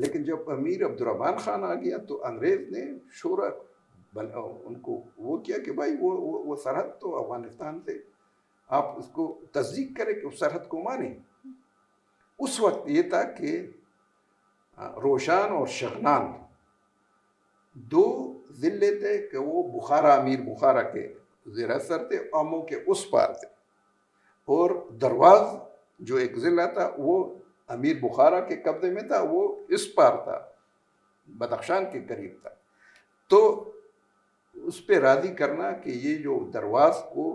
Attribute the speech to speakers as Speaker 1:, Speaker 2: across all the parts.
Speaker 1: لیکن جب امیر عبد الرحمان خان آ گیا تو انگریز نے شورا ان کو وہ کیا کہ بھائی وہ سرحد تو افغانستان سے آپ اس کو تصدیق کریں کہ اس سرحد کو مانیں. اس وقت یہ تھا کہ روشان اور شغنان دو ضلع تھے کہ وہ بخارا امیر بخارا کے زیر اثر تھے, امو کے اس پار تھے, اور درواز جو ایک ضلع تھا وہ امیر بخارا کے قبضے میں تھا, وہ اس پار تھا, بدخشان کے قریب تھا. تو اس پہ راضی کرنا کہ یہ جو درواز کو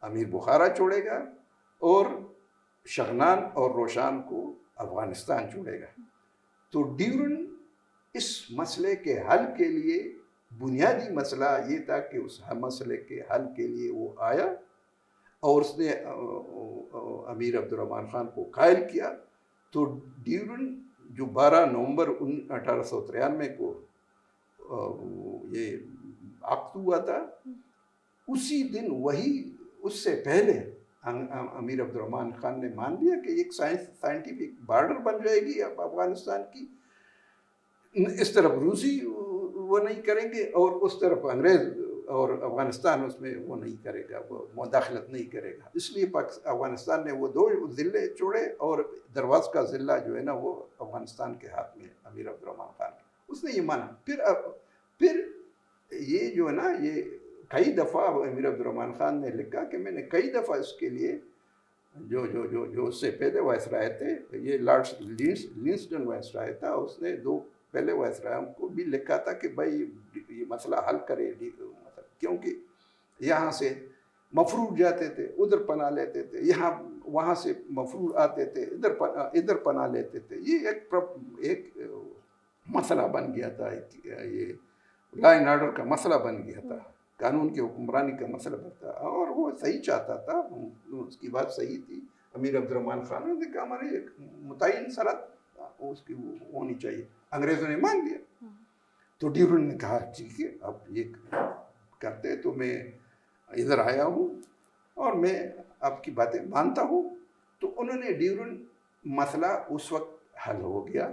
Speaker 1: امیر بخارا چھوڑے گا اور شغنان اور روشان کو افغانستان چھوڑے گا. تو ڈیورن اس مسئلے کے حل کے لیے بنیادی مسئلہ یہ تھا کہ اس مسئلے کے حل کے لیے وہ آیا اور اس نے امیر عبد الرحمان خان کو قائل کیا. تو ڈیورن جو 12 نومبر 1893 کو یہ عقد ہوا تھا, اسی دن وہی اس سے پہلے امیر عبد الرحمان خان نے مان لیا کہ ایک سائنٹیفک بارڈر بن جائے گی اب افغانستان کی. اس طرف روسی وہ نہیں کریں گے اور اس طرف انگریز اور افغانستان اس میں وہ نہیں کرے گا, وہ مداخلت نہیں کرے گا. اس لیے افغانستان نے وہ 2 ضلع چھوڑے اور درواز کا ضلع جو ہے نا وہ افغانستان کے ہاتھ میں امیر عبد الرحمان خان. اس نے یہ مانا. پھر یہ جو ہے نا یہ کئی دفعہ امیر عبد الرحمان خان نے لکھا کہ میں نے کئی دفعہ اس کے لیے جو اس سے پہلے وائسرائے تھے, یہ لارڈ لنسڈن وائسرائے تھا, اس نے 2 پہلے وائسرائے کو بھی لکھا تھا کہ بھائی یہ مسئلہ حل کرے, کیونکہ یہاں سے مفرور جاتے تھے ادھر پناہ لیتے تھے, وہاں سے مفرور آتے تھے ادھر پناہ لیتے تھے. یہ ایک مسئلہ بن گیا تھا, یہ لا اینڈ آرڈر کا مسئلہ بن گیا تھا, قانون کی حکمرانی کا مسئلہ بنتا, اور وہ صحیح چاہتا تھا, اس کی بات صحیح تھی. امیر عبد الرحمان خان نے کہا ہمارے ایک متعین سرحد اس کی ہونی چاہیے. انگریزوں نے مان لیا. تو ڈیورن نے کہا ٹھیک ہے اب یہ کرتے, تو میں ادھر آیا ہوں اور میں آپ کی باتیں مانتا ہوں. تو انہوں نے ڈیورن مسئلہ اس وقت حل ہو گیا.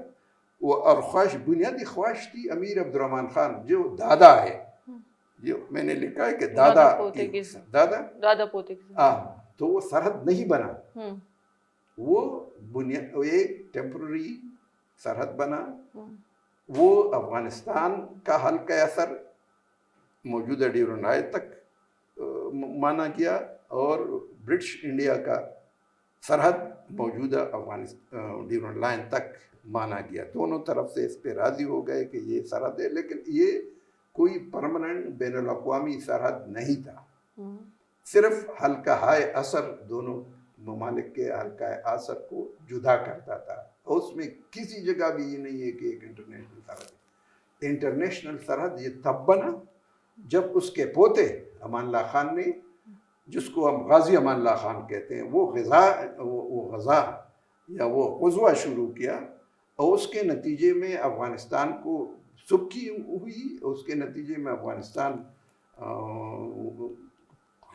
Speaker 1: وہ اور بنیادی خواہش تھی امیر عبد الرحمان خان جو دادا ہے, جو میں نے لکھا ہے کہ دادا پوتے تو وہ سرحد نہیں بنا, وہ ایک ٹیمپرری سرحد بنا. وہ افغانستان کا حلقہ اثر موجودہ ڈیورن لائن تک مانا گیا اور برٹش انڈیا کا سرحد موجودہ ڈیورن لائن تک مانا گیا. دونوں طرف سے اس پہ راضی ہو گئے کہ یہ سرحد ہے, لیکن یہ کوئی پرماننٹ بین الاقوامی سرحد نہیں تھا, صرف حلقہ اثر دونوں ممالک کے حلقہ اثر کو جدا کرتا تھا. اس میں کسی جگہ بھی یہ نہیں ہے کہ ایک انٹرنیشنل سرحد ہے. انٹرنیشنل سرحد یہ تب بنا جب اس کے پوتے امان اللہ خان نے, جس کو ہم غازی امان اللہ خان کہتے ہیں, وہ غزہ یا وہ غزوہ شروع کیا, اور اس کے نتیجے میں افغانستان کو سبکی ہوئی, اس کے نتیجے میں افغانستان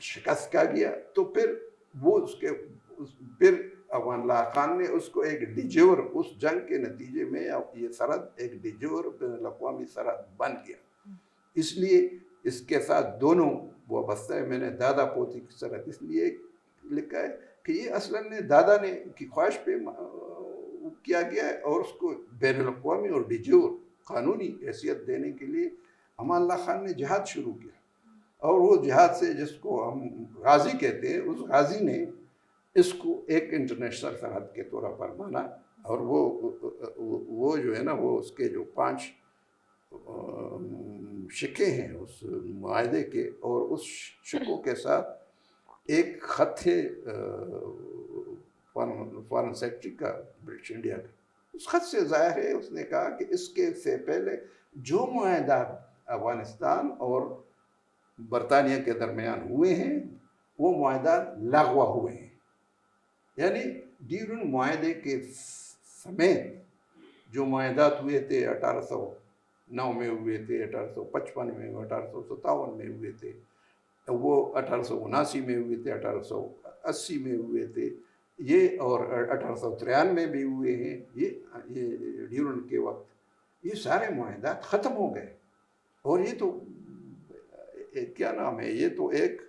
Speaker 1: شکست کھا گیا. تو پھر وہ پھر امان اللہ خان نے اس کو ایک ڈیجور, اس جنگ کے نتیجے میں یہ سرحد ایک ڈیجور بین الاقوامی سرحد بن گیا. اس لیے اس کے ساتھ دونوں وابستہ ہے. میں نے دادا پوتی کی سرحد اس لیے لکھا ہے کہ یہ اصلاً دادا نے کی خواہش پہ کیا گیا ہے, اور اس کو بین الاقوامی اور ڈیجور قانونی حیثیت دینے کے لیے امان اللہ خان نے جہاد شروع کیا. اور وہ جہاد سے جس کو ہم غازی کہتے ہیں, اس غازی نے اس کو ایک انٹرنیشنل سرحد کے طور پر مانا. اور وہ جو ہے نا وہ اس کے جو 5 شکے ہیں اس معاہدے کے, اور اس شکوں کے ساتھ ایک خط ہے فارن سیکرٹری کا برٹش انڈیا کا. اس خط سے ظاہر ہے اس نے کہا کہ اس کے سے پہلے جو معاہدات افغانستان اور برطانیہ کے درمیان ہوئے ہیں وہ معاہدات لغو ہوئے ہیں. یعنی ڈیورن معاہدے کے سمیت جو معاہدات ہوئے تھے 1809 میں ہوئے تھے, 1855 میں, 1857 میں ہوئے تھے, وہ 1879 میں ہوئے تھے, 1880 میں ہوئے تھے, یہ اور 1893 میں بھی ہوئے ہیں. یہ ڈیورن کے وقت یہ سارے معاہدات ختم ہو گئے. اور یہ تو کیا نام ہے, یہ تو ایک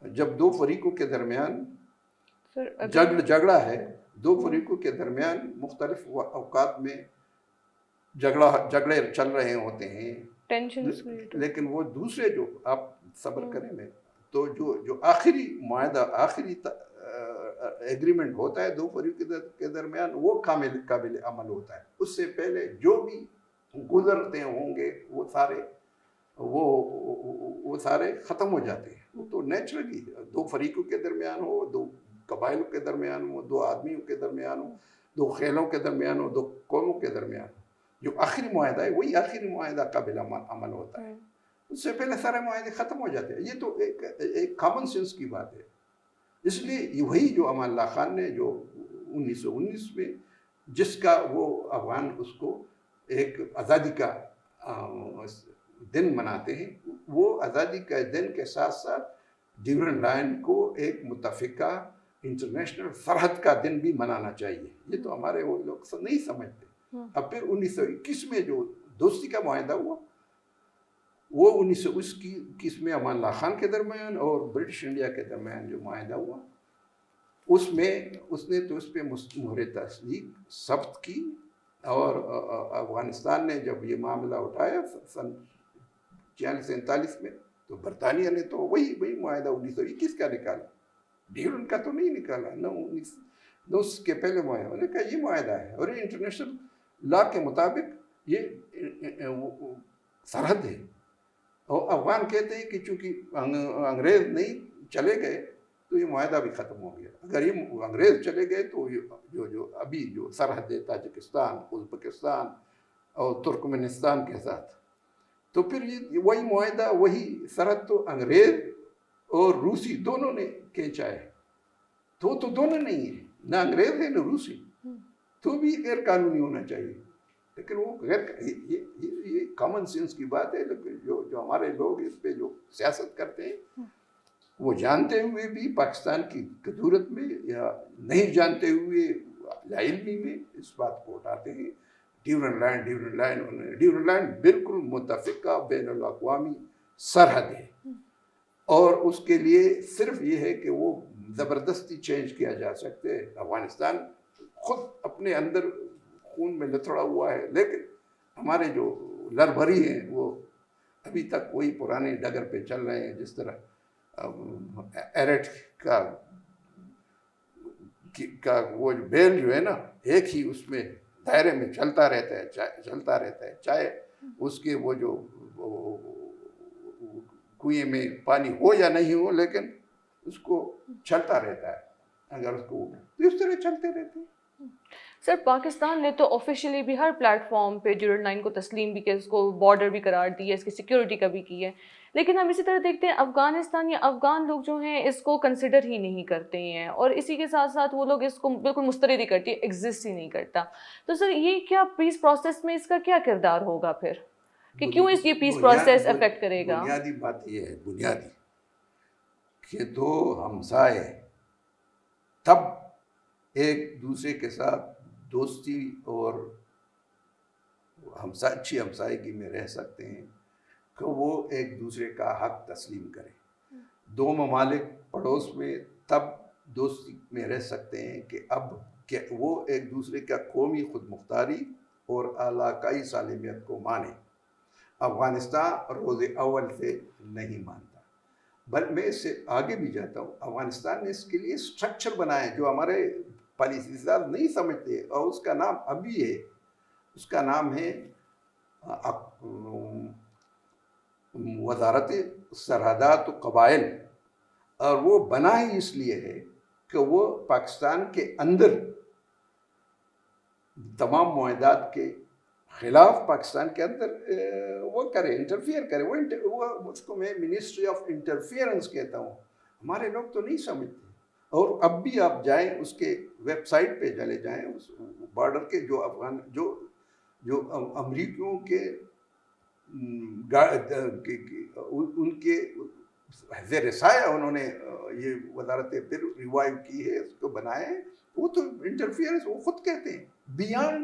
Speaker 1: جب دو فریقوں کے درمیان جھگڑا ہے, دو فریقوں کے درمیان مختلف اوقات میں جھگڑے چل رہے ہوتے ہیں, لیکن وہ دوسرے جو آپ صبر کریں میں تو جو آخری معاہدہ, آخری ایگریمنٹ ہوتا ہے دو فریقوں کے درمیان, وہ قابل عمل ہوتا ہے. اس سے پہلے جو بھی گزرتے ہوں گے وہ سارے ختم ہو جاتے ہیں. وہ تو نیچرلی دو فریقوں کے درمیان ہو, دو قبائلوں کے درمیان ہو, دو آدمیوں کے درمیان ہو, دو خیلوں کے درمیان ہو, دو قوموں کے درمیان ہو, جو آخری معاہدہ ہے وہی آخری معاہدہ قابل عمل ہوتا ہے. اس سے پہلے سارے معاہدے ختم ہو جاتے ہیں. یہ تو ایک کامن سینس کی بات ہے. اس لیے وہی جو امان اللہ خان نے جو 1919 میں جس کا وہ افغان اس کو ایک آزادی کا دن مناتے ہیں, وہ آزادی کا دن کے ساتھ ساتھ ڈیورنڈ لائن کو ایک متفقہ انٹرنیشنل سرحد کا دن بھی منانا چاہیے. یہ تو ہمارے وہ لوگ نہیں سمجھتے. اب پھر 1921 میں جو دوستی کا معاہدہ ہوا, وہ 1921 میں امان اللہ خان کے درمیان اور برٹش انڈیا کے درمیان جو معاہدہ ہوا, اس نے تو اس پہ مہر تصدیق ثبت کی. اور افغانستان نے جب یہ معاملہ اٹھایا سن 46-47 میں, تو برطانیہ نے تو وہی معاہدہ 1921 کا نکالا, ڈیورنڈ کا تو نہیں نکالا. نہ اس کے پہلے معاہدہ, انہوں نے کہا یہ معاہدہ ہے اور یہ انٹرنیشنل لا کے مطابق یہ سرحد ہے. اور افغان کہتے ہیں کہ چونکہ انگریز نہیں چلے گئے تو یہ معاہدہ بھی ختم ہو گیا. اگر یہ انگریز چلے گئے تو جو ابھی جو سرحد ہے تاجکستان, ازبکستان اور ترکمنستان کے ساتھ, تو پھر یہ وہی معاہدہ, وہی سرحد تو انگریز اور روسی دونوں نے کھینچا ہے. تو دونوں نہیں ہیں, نہ انگریز ہے نہ روسی, تو بھی غیر قانونی ہونا چاہیے. لیکن وہ یہ کامن سینس کی بات ہے. لیکن جو ہمارے لوگ اس پہ جو سیاست کرتے ہیں, وہ جانتے ہوئے بھی پاکستان کی ضرورت میں یا نہیں جانتے ہوئے لاعلمی میں اس بات کو اٹھاتے ہیں. ڈیورنڈ لائن بالکل متفقہ بین الاقوامی سرحد ہے, اور اس کے لیے صرف یہ ہے کہ وہ زبردستی چینج کیا جا سکتے. افغانستان خود اپنے اندر خون میں لتڑا ہوا ہے, لیکن ہمارے جو لربھری ہیں وہ ابھی تک وہی پرانے ڈگر پہ چل رہے ہیں. جس طرح ایرٹ کا وہ بیل جو ہے نا, ایک ہی اس میں دائرے میں چلتا رہتا ہے, چاہے اس کے وہ جو کنویں میں پانی ہو یا نہیں ہو, لیکن اس کو چلتا رہتا ہے. اگر اس کو تو اس طرح چلتے رہتے ہیں.
Speaker 2: سر, پاکستان نے تو آفیشیلی بھی ہر پلیٹ فارم پہ ڈیورنڈ لائن کو تسلیم بھی کیا, اس کو بارڈر بھی قرار دی ہے, اس کی سیکیورٹی کا بھی کی ہے. لیکن ہم اسی طرح دیکھتے ہیں افغانستان یا افغان لوگ جو ہیں اس کو کنسیڈر ہی نہیں کرتے ہیں, اور اسی کے ساتھ ساتھ وہ لوگ اس کو بالکل مسترد ہی کرتی ہے, ایگزسٹ ہی نہیں کرتا. تو سر یہ کیا پیس پروسیس میں اس کا کیا کردار ہوگا پھر, کہ کیوں یہ پیس پروسیس افیکٹ کرے گا؟
Speaker 1: بنیادی بات یہ ہے, بنیادی کہ دو ہمسائے تب ایک دوسرے کے ساتھ دوستی اور اچھی ہمسائیگی میں رہ سکتے ہیں کہ وہ ایک دوسرے کا حق تسلیم کریں. دو ممالک پڑوس میں تب دوستی میں رہ سکتے ہیں کہ وہ ایک دوسرے کا قومی خود مختاری اور علاقائی سالمیت کو مانیں. افغانستان روز اول سے نہیں مانتا, بلکہ میں اس سے آگے بھی جاتا ہوں. افغانستان نے اس کے لیے اسٹرکچر بنایا جو ہمارے پالیسی ساز نہیں سمجھتے, اور اس کا نام ابھی ہے, اس کا نام ہے وزارت سرحدات و قبائل. اور وہ بنا ہی اس لیے ہے کہ وہ پاکستان کے اندر تمام معاہدات کے خلاف پاکستان کے اندر وہ کرے, انٹرفیئر کرے. وہ اس کو میں منسٹری آف انٹرفیئرنس کہتا ہوں. ہمارے لوگ تو نہیں سمجھتے. اور اب بھی آپ جائیں اس کے ویب سائٹ پہ چلے جائیں, اس بارڈر کے جو امریکیوں کے ان کے زیر سایہ انہوں نے یہ وزارت پھر ریوائیو کی ہے, اس کو بنائے ہیں. وہ تو انٹرفیئرنس وہ خود کہتے ہیں. beyond